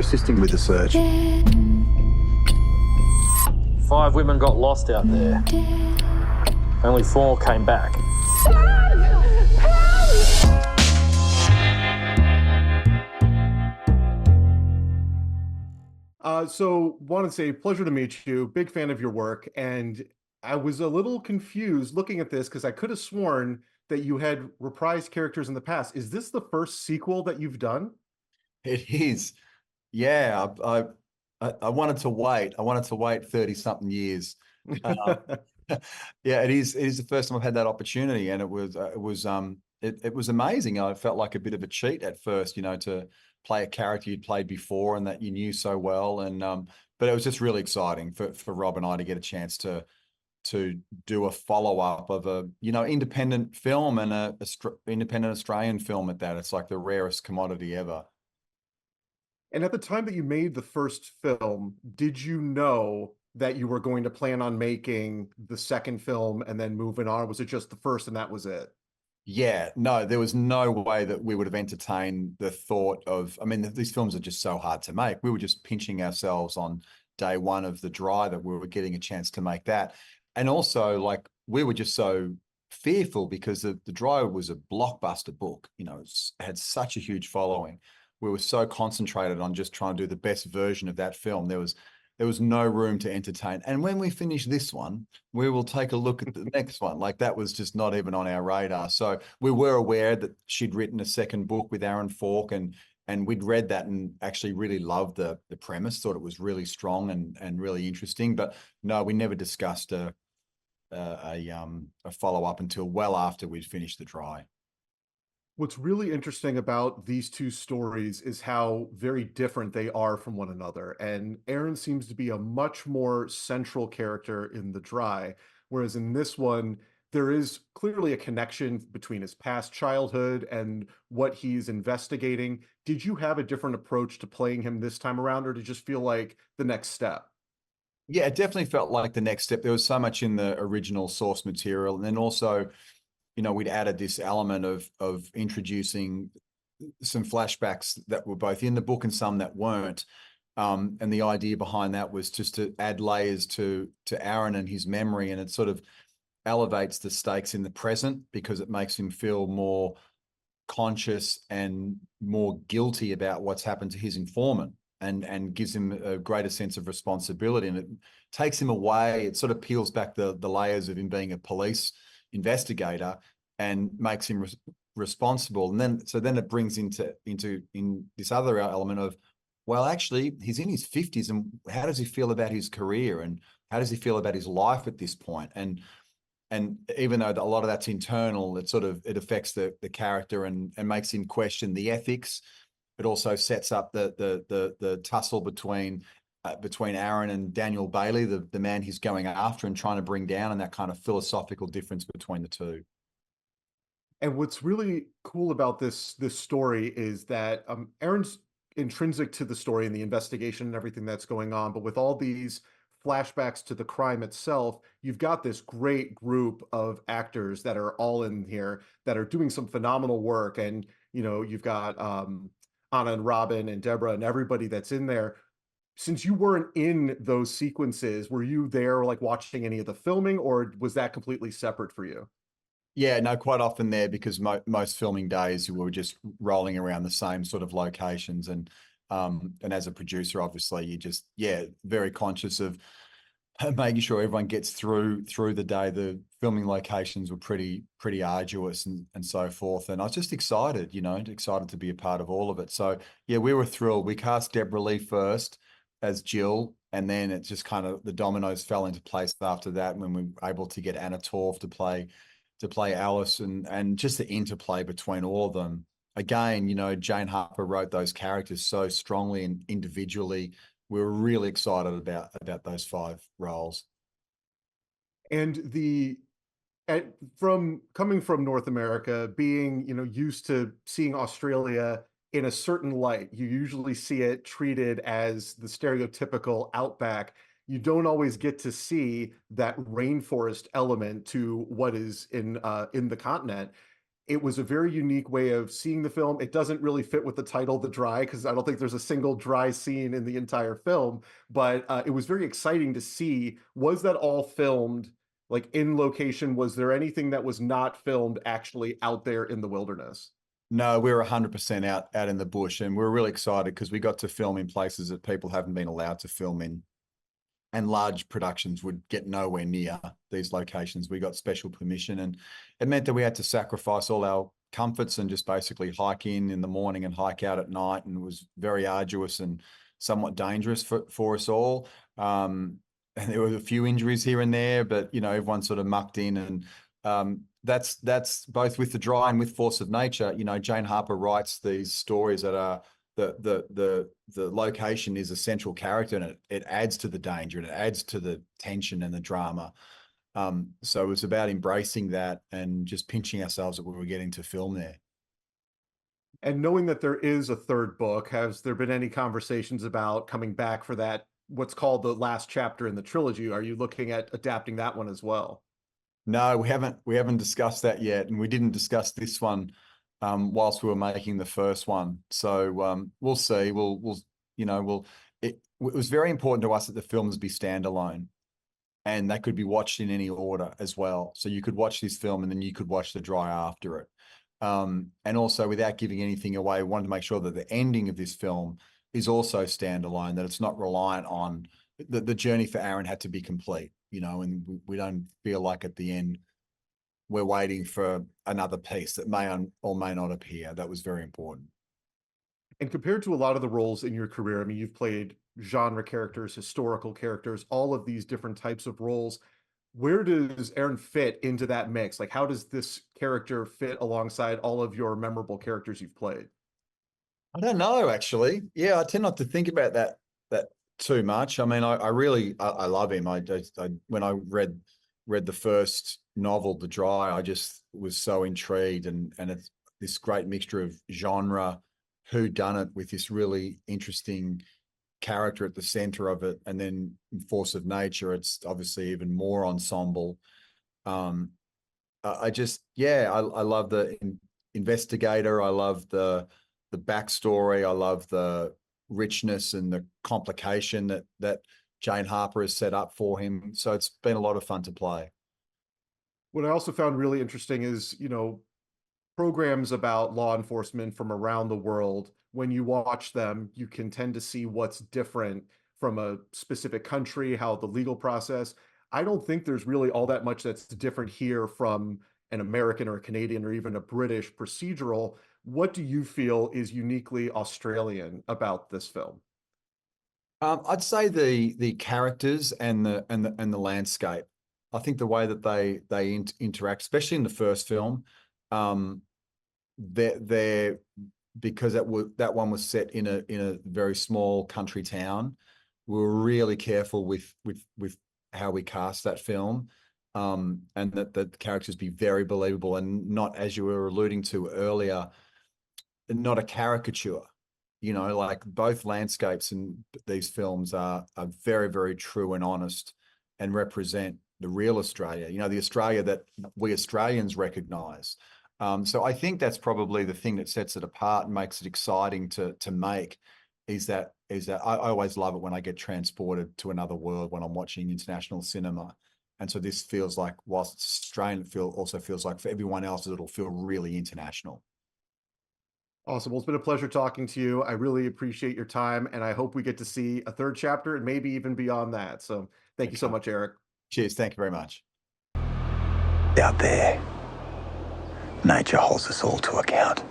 assisting with the search. 5 women got lost out there. Only 4 came back. So want to say pleasure to meet you. Big fan of your work. And I was a little confused looking at this because I could have sworn that you had reprised characters in the past. Is this the first sequel that you've done? It is. Yeah, I wanted to wait. I wanted to wait 30 something years. Yeah, it is the first time I've had that opportunity, and it was amazing. I felt like a bit of a cheat at first, to play a character you'd played before and that you knew so well. And but it was just really exciting for Rob and I to get a chance to do a follow-up of a independent film, and a independent Australian film at that. It's like the rarest commodity ever. And at the time that you made the first film, did you know that you were going to plan on making the second film and then moving on? Was it just the first and that was it? Yeah, no, there was no way that we would have entertained the thought of, these films are just so hard to make. We were just pinching ourselves on day one of the dry that we were getting a chance to make that. And also, like, we were just so fearful because the dry was a blockbuster book, it had such a huge following. We were so concentrated on just trying to do the best version of that film. There was no room to entertain. And when we finish this one, we will take a look at the next one. Like, that was just not even on our radar. So we were aware that she'd written a second book with Aaron Falk, and we'd read that and actually really loved the premise, thought it was really strong and really interesting. But no, we never discussed a follow-up until well after we'd finished the dry. What's really interesting about these two stories is how very different they are from one another. And Aaron seems to be a much more central character in The Dry, whereas in this one, there is clearly a connection between his past childhood and what he's investigating. Did you have a different approach to playing him this time around, or did it just feel like the next step? Yeah, it definitely felt like the next step. There was so much in the original source material, and then also, we'd added this element of introducing some flashbacks that were both in the book and some that weren't. And the idea behind that was just to add layers to Aaron and his memory, and it sort of elevates the stakes in the present because it makes him feel more conscious and more guilty about what's happened to his informant, and gives him a greater sense of responsibility. And it takes him away. It sort of peels back the layers of him being a police investigator and makes him responsible. And then it brings into this other element of, well, actually, he's in his 50s, and how does he feel about his career, and how does he feel about his life at this point? And even though a lot of that's internal, it affects the character and makes him question the ethics. It also sets up the tussle between Aaron and Daniel Bailey, the man he's going after and trying to bring down, and that kind of philosophical difference between the two. And what's really cool about this story is that Aaron's intrinsic to the story and the investigation and everything that's going on, but with all these flashbacks to the crime itself, you've got this great group of actors that are all in here that are doing some phenomenal work. And you've got Anna and Robin and Deborah and everybody that's in there. Since you weren't in those sequences, were you there, like, watching any of the filming, or was that completely separate for you? Yeah, no, quite often there, because most filming days we were just rolling around the same sort of locations. And as a producer, obviously, you just, very conscious of making sure everyone gets through the day. The filming locations were pretty arduous and so forth. And I was just excited, excited to be a part of all of it. So yeah, we were thrilled. We cast Deborah Lee first as Jill, and then it just kind of, the dominoes fell into place after that when we were able to get Anna Torv to play Alice, and just the interplay between all of them. Again, Jane Harper wrote those characters so strongly and individually. We were really excited about those 5 roles. And from coming from North America, being used to seeing Australia in a certain light, you usually see it treated as the stereotypical outback. You don't always get to see that rainforest element to what is in the continent. it was a very unique way of seeing the film. It doesn't really fit with the title, The Dry, because I don't think there's a single dry scene in the entire film, but it was very exciting to see. Was that all filmed like in location? Was there anything that was not filmed actually out there in the wilderness? No, we were 100% out in the bush, and we were really excited because we got to film in places that people haven't been allowed to film in, and large productions would get nowhere near these locations. We got special permission, and it meant that we had to sacrifice all our comforts and just basically hike in the morning and hike out at night, and it was very arduous and somewhat dangerous for us all. And there were a few injuries here and there, but everyone sort of mucked in, and that's both with The Dry and with Force of Nature. Jane Harper writes these stories that are the location is a central character, and it adds to the danger and it adds to the tension and the drama. So it was about embracing that and just pinching ourselves that we were getting to film there. And knowing that there is a third book, has there been any conversations about coming back for that, what's called the last chapter in the trilogy? Are you looking at adapting that one as well? No, we haven't discussed that yet, and we didn't discuss this one whilst we were making the first one. So we'll see. It was very important to us that the films be standalone, and they could be watched in any order as well. So you could watch this film and then you could watch The Dry after it. And also, without giving anything away, we wanted to make sure that the ending of this film is also standalone, that it's not reliant on the journey for Aaron had to be complete, and we don't feel like at the end we're waiting for another piece that may or may not appear. That was very important. And compared to a lot of the roles in your career, I mean, you've played genre characters, historical characters, all of these different types of roles. Where does Aaron fit into that mix? Like, how does this character fit alongside all of your memorable characters you've played? I don't know, actually. Yeah, I tend not to think about that too much. I mean, I really love him. I when I read the first novel, The Dry, I just was so intrigued, and it's this great mixture of genre, whodunit, with this really interesting character at the center of it, and then in Force of Nature, it's obviously even more ensemble. I love the investigator. I love the backstory. I love the richness and the complication that Jane Harper has set up for him. So it's been a lot of fun to play. What I also found really interesting is, programs about law enforcement from around the world. When you watch them, you can tend to see what's different from a specific country, how the legal process. I don't think there's really all that much that's different here from an American or a Canadian or even a British procedural. What do you feel is uniquely Australian about this film? I'd say the characters and the landscape. I think the way that they interact, especially in the first film, they're because that one was set in a very small country town. We were really careful with how we cast that film, and that the characters be very believable and not, as you were alluding to earlier, not a caricature. Like both landscapes in these films are very, very true and honest and represent the real Australia, the Australia that we Australians recognise. So I think that's probably the thing that sets it apart and makes it exciting to make, is that I always love it when I get transported to another world when I'm watching international cinema. And so this feels like, whilst it's Australian, it also feels like for everyone else, it'll feel really international. Awesome. Well, it's been a pleasure talking to you. I really appreciate your time, and I hope we get to see a third chapter and maybe even beyond that. So thank you so much, Eric. Cheers. Thank you very much. Out there, nature holds us all to account.